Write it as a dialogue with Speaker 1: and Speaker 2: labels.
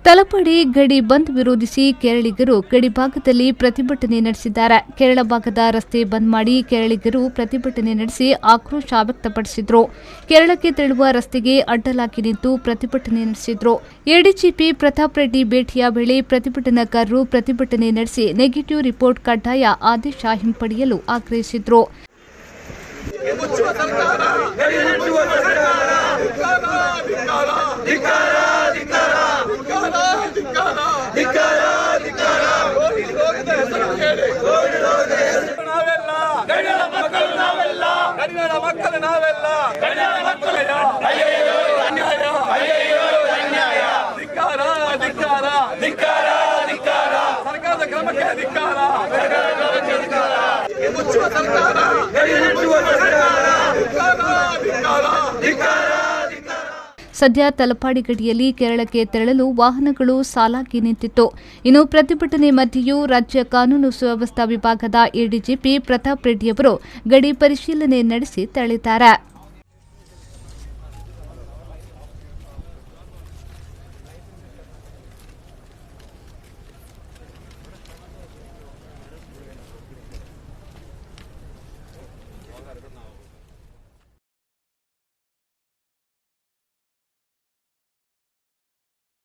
Speaker 1: ತಲಪಾಡಿ ಗಡಿ ಬಂದ್ ವಿರೋಧಿಸಿ ಕೇರಳಿಗರು ಗಡಿ ಭಾಗದಲ್ಲಿ ಪ್ರತಿಭಟನೆ ನಡೆಸಿದ್ದಾರೆ. ಕೇರಳ ಭಾಗದ ರಸ್ತೆ ಬಂದ್ ಮಾಡಿ ಕೇರಳಿಗರು ಪ್ರತಿಭಟನೆ ನಡೆಸಿ ಆಕ್ರೋಶ ವ್ಯಕ್ತಪಡಿಸಿದ್ರು. ಕೇರಳಕ್ಕೆ ತೆರಳುವ ರಸ್ತೆಗೆ ಅಡ್ಡಲಾಗಿ ನಿಂತು ಪ್ರತಿಭಟನೆ ನಡೆಸಿದ್ರು. ಎಡಿಜಿಪಿ ಪ್ರತಾಪ್ ರೆಡ್ಡಿ ಭೇಟಿಯ ವೇಳೆ ಪ್ರತಿಭಟನಾಕಾರರು ಪ್ರತಿಭಟನೆ ನಡೆಸಿ ನೆಗೆಟಿವ್ ರಿಪೋರ್ಟ್ ಕಡ್ಡಾಯ ಆದೇಶ ಹಿಂಪಡೆಯಲು ಆಗ್ರಹಿಸಿದ್ರು. ಸದ್ಯ ತಲಪಾಡಿ ಗಡಿಯಲ್ಲಿ ಕೇರಳಕ್ಕೆ ತೆರಳಲು ವಾಹನಗಳು ಸಾಲಾಗಿ ನಿಂತಿತ್ತು. ಇನ್ನು ಪ್ರತಿಭಟನೆ ಮಧ್ಯೆಯೂ ರಾಜ್ಯ ಕಾನೂನು ಸುವ್ಯವಸ್ಥಾ ವಿಭಾಗದ ಎಡಿಜಿಪಿ ಪ್ರತಾಪ್ ರೆಡ್ಡಿಯವರು ಗಡಿ ಪರಿಶೀಲನೆ ನಡೆಸಿ ತೆರಳಿದ್ದಾರೆ.